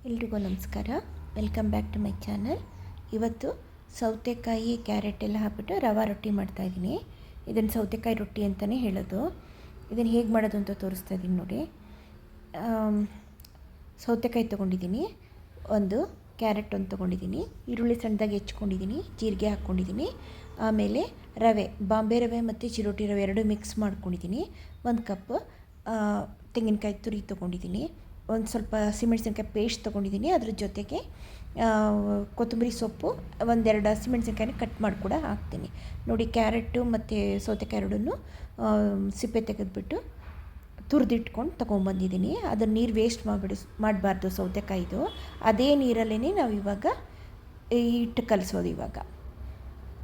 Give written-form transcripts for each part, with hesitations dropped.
ಎಲ್ರಿಗೂ ನಮಸ್ಕಾರ. Welcome back to my channel. ಇವತ್ತು ಸೌತೆಕಾಯಿ ಕ್ಯಾರೆಟ್ ಎಲ್ಲ ಹಾಕ್ಬಿಟ್ಟು ರವಾ ರೊಟ್ಟಿ ಮಾಡ್ತಾಯಿದ್ದೀನಿ. ಇದನ್ನು ಸೌತೆಕಾಯಿ ರೊಟ್ಟಿ ಅಂತಲೇ ಹೇಳೋದು. ಇದನ್ನು ಹೇಗೆ ಮಾಡೋದು ಅಂತ ತೋರಿಸ್ತಾ ಇದ್ದೀನಿ ನೋಡಿ. ಸೌತೆಕಾಯಿ ತೊಗೊಂಡಿದ್ದೀನಿ, ಒಂದು ಕ್ಯಾರೆಟ್ ಒಂದು ತೊಗೊಂಡಿದ್ದೀನಿ, ಈರುಳ್ಳಿ ಸಣ್ಣದಾಗಿ ಹೆಚ್ಕೊಂಡಿದ್ದೀನಿ, ಜೀರಿಗೆ ಹಾಕ್ಕೊಂಡಿದ್ದೀನಿ, ಆಮೇಲೆ ರವೆ, ಬಾಂಬೆ ರವೆ ಮತ್ತು ಚಿರೋಟಿ ರವೆ ಎರಡು ಮಿಕ್ಸ್ ಮಾಡ್ಕೊಂಡಿದ್ದೀನಿ, ಒಂದು ಕಪ್ ತೆಂಗಿನಕಾಯಿ ತುರಿ ತೊಗೊಂಡಿದ್ದೀನಿ, ಒಂದು ಸ್ವಲ್ಪ ಹಸಿಮೆಣ್ಸಿನ್ಕಾಯಿ ಪೇಸ್ಟ್ ತೊಗೊಂಡಿದ್ದೀನಿ, ಅದ್ರ ಜೊತೆಗೆ ಕೊತ್ತಂಬರಿ ಸೊಪ್ಪು, ಒಂದೆರಡು ಹಸಿಮೆಣ್ಸಿನ್ಕಾಯಿನ ಕಟ್ ಮಾಡಿ ಕೂಡ ಹಾಕ್ತೀನಿ ನೋಡಿ. ಕ್ಯಾರೆಟು ಮತ್ತು ಸೌತೆಕಾಯಿ ಎರಡನ್ನೂ ಸಿಪ್ಪೆ ತೆಗೆದುಬಿಟ್ಟು ತುರಿದಿಟ್ಕೊಂಡು ತೊಗೊಂಬಂದಿದ್ದೀನಿ. ಅದನ್ನು ನೀರು ವೇಸ್ಟ್ ಮಾಡಬಾರ್ದು ಸೌತೆಕಾಯಿದು. ಅದೇ ನೀರಲ್ಲೇ ನಾವು ಇವಾಗ ಹಿಟ್ಟು ಕಲಿಸೋದು. ಇವಾಗ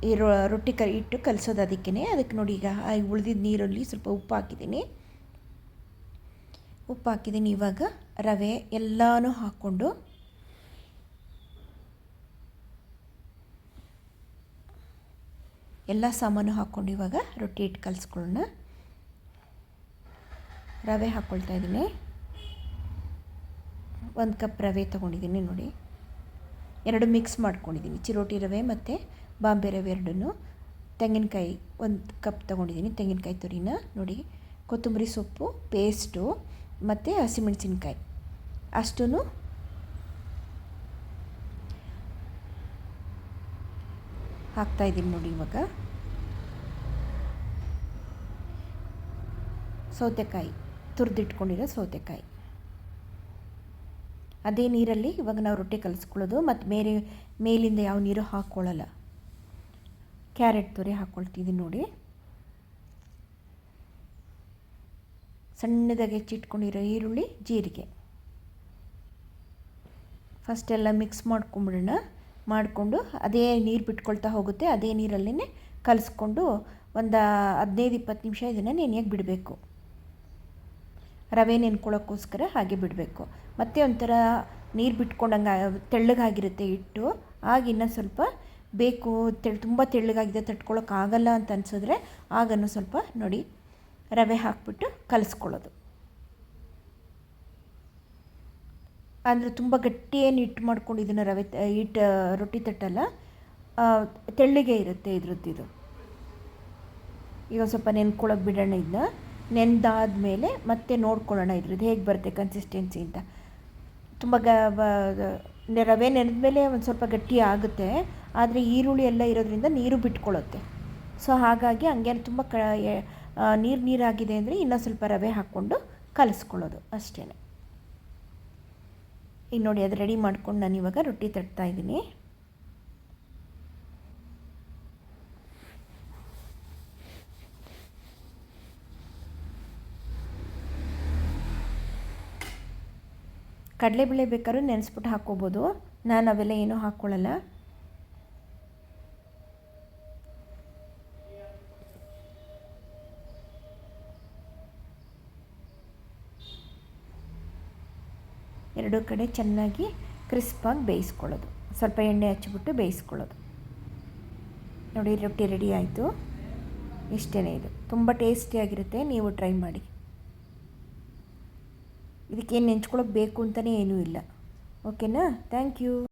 ಈ ರೊಟ್ಟಿ ಹಿಟ್ಟು ಕಲಿಸೋದು ಅದಕ್ಕೆ ನೋಡಿ. ಈಗ ಉಳಿದಿದ್ದ ನೀರಲ್ಲಿ ಸ್ವಲ್ಪ ಉಪ್ಪು ಹಾಕಿದ್ದೀನಿ. ಇವಾಗ ರವೆ ಎಲ್ಲನೂ ಹಾಕ್ಕೊಂಡು ಎಲ್ಲ ಸಾಮಾನು ಹಾಕ್ಕೊಂಡು ಇವಾಗ ರೊಟ್ಟಿ ಹಿಟ್ಟು ಕಲಿಸ್ಕೊಳ್ಳೋಣ. ರವೆ ಹಾಕ್ಕೊಳ್ತಾ ಇದ್ದೀನಿ. ಒಂದು ಕಪ್ ರವೆ ತೊಗೊಂಡಿದ್ದೀನಿ ನೋಡಿ. ಎರಡು ಮಿಕ್ಸ್ ಮಾಡ್ಕೊಂಡಿದ್ದೀನಿ, ಚಿರೋಟಿ ರವೆ ಮತ್ತು ಬಾಂಬೆ ರವೆ ಎರಡನ್ನೂ. ತೆಂಗಿನಕಾಯಿ ಒಂದು ಕಪ್ ತೊಗೊಂಡಿದ್ದೀನಿ, ತೆಂಗಿನಕಾಯಿ ತುರಿನ ನೋಡಿ. ಕೊತ್ತಂಬರಿ ಸೊಪ್ಪು ಪೇಸ್ಟು ಮತ್ತು ಹಸಿಮೆಣ್ಸಿನ್ಕಾಯಿ ಅಷ್ಟೂ ಹಾಕ್ತಾಯಿದ್ದೀನಿ ನೋಡಿ. ಇವಾಗ ಸೌತೆಕಾಯಿ, ತುರಿದಿಟ್ಕೊಂಡಿರೋ ಸೌತೆಕಾಯಿ ಅದೇ ನೀರಲ್ಲಿ ಇವಾಗ ನಾವು ರೊಟ್ಟಿ ಕಲಿಸ್ಕೊಳ್ಳೋದು. ಮತ್ತು ಮೇಲಿಂದ ಯಾವ ನೀರು ಹಾಕ್ಕೊಳ್ಳಲ್ಲ. ಕ್ಯಾರೆಟ್ ತುರಿ ಹಾಕ್ಕೊಳ್ತಿದ್ದೀನಿ ನೋಡಿ. ಸಣ್ಣದಾಗಿ ಹೆಚ್ಚಿಟ್ಕೊಂಡಿರೋ ಈರುಳ್ಳಿ, ಜೀರಿಗೆ ಫಸ್ಟ್ ಎಲ್ಲ ಮಿಕ್ಸ್ ಮಾಡಿಕೊಂಡು ಅದೇ ನೀರು ಬಿಟ್ಕೊಳ್ತಾ ಹೋಗುತ್ತೆ. ಅದೇ ನೀರಲ್ಲೇ ಕಲಿಸ್ಕೊಂಡು ಒಂದು 15-20 ನಿಮಿಷ ಇದನ್ನು ನೆನೆಯೋಕ್ಕೆ ಬಿಡಬೇಕು. ರವೆ ನೆನ್ಕೊಳ್ಳೋಕ್ಕೋಸ್ಕರ ಹಾಗೆ ಬಿಡಬೇಕು. ಮತ್ತು ಒಂಥರ ನೀರು ಬಿಟ್ಕೊಂಡಂಗೆ ತೆಳ್ಳಗಾಗಿರುತ್ತೆ ಹಿಟ್ಟು. ಆಗ ಇನ್ನೂ ಸ್ವಲ್ಪ ಬೇಕು, ತುಂಬ ತೆಳ್ಳಗಾಗಿದೆ, ತಟ್ಕೊಳ್ಳೋಕ್ಕಾಗಲ್ಲ ಅಂತ ಅನಿಸಿದ್ರೆ ಆಗನ್ನು ಸ್ವಲ್ಪ ನೋಡಿ ರವೆ ಹಾಕ್ಬಿಟ್ಟು ಕಲಿಸ್ಕೊಳ್ಳೋದು. ಅಂದರೆ ತುಂಬ ಗಟ್ಟಿ ಏನು ಹಿಟ್ಟು ಮಾಡ್ಕೊಂಡಿದ್ದೀನಿ, ರವೆ ಹಿಟ್ಟು ರೊಟ್ಟಿ ತಟ್ಟಲ್ಲ, ತೆಳ್ಳಗೆ ಇರುತ್ತೆ ಇದ್ರದ್ದು. ಈಗ ಸ್ವಲ್ಪ ನೆನ್ಕೊಳ್ಳೋಕೆ ಬಿಡೋಣ. ಇದನ್ನ ನೆಂದಾದ್ಮೇಲೆ ಮತ್ತೆ ನೋಡ್ಕೊಳ್ಳೋಣ ಇದ್ರದ್ದು ಹೇಗೆ ಬರುತ್ತೆ ಕನ್ಸಿಸ್ಟೆನ್ಸಿ ಅಂತ. ತುಂಬ ರವೆ ನೆನೆದ ಮೇಲೆ ಒಂದು ಸ್ವಲ್ಪ ಗಟ್ಟಿ ಆಗುತ್ತೆ, ಆದರೆ ಈರುಳ್ಳಿ ಎಲ್ಲ ಇರೋದ್ರಿಂದ ನೀರು ಬಿಟ್ಕೊಳ್ಳುತ್ತೆ. ಸೊ ಹಾಗಾಗಿ ಹಂಗೆ ತುಂಬ ನೀರಾಗಿದೆ ಅಂದರೆ ಇನ್ನೂ ಸ್ವಲ್ಪ ರವೆ ಹಾಕ್ಕೊಂಡು ಕಲಿಸ್ಕೊಳ್ಳೋದು ಅಷ್ಟೇ. ಈಗ ನೋಡಿ, ಅದು ರೆಡಿ ಮಾಡ್ಕೊಂಡು ನಾನು ಇವಾಗ ರೊಟ್ಟಿ ತಟ್ತಾಯಿದ್ದೀನಿ. ಕಡಲೆಬೇಳೆ ಬೇಕಾದ್ರೂ ನೆನೆಸ್ಬಿಟ್ಟು ಹಾಕ್ಕೋಬೋದು. ನಾನು ಅವೆಲ್ಲ ಏನೂ ಹಾಕ್ಕೊಳ್ಳಲ್ಲ. ಎರಡೂ ಕಡೆ ಚೆನ್ನಾಗಿ ಕ್ರಿಸ್ಪಾಗಿ ಬೇಯಿಸ್ಕೊಳ್ಳೋದು. ಸ್ವಲ್ಪ ಎಣ್ಣೆ ಹಚ್ಚಿಬಿಟ್ಟು ಬೇಯಿಸ್ಕೊಳ್ಳೋದು ನೋಡಿ. ರೊಟ್ಟಿ ರೆಡಿ ಆಯಿತು. ಇಷ್ಟೇ. ಇದು ತುಂಬ ಟೇಸ್ಟಿಯಾಗಿರುತ್ತೆ, ನೀವು ಟ್ರೈ ಮಾಡಿ. ಇದಕ್ಕೇನು ನೆಂಚ್ಕೊಳ್ಳೋಕೆ ಬೇಕು ಅಂತಲೇ ಏನೂ ಇಲ್ಲ. ಓಕೆನಾ? Thank you.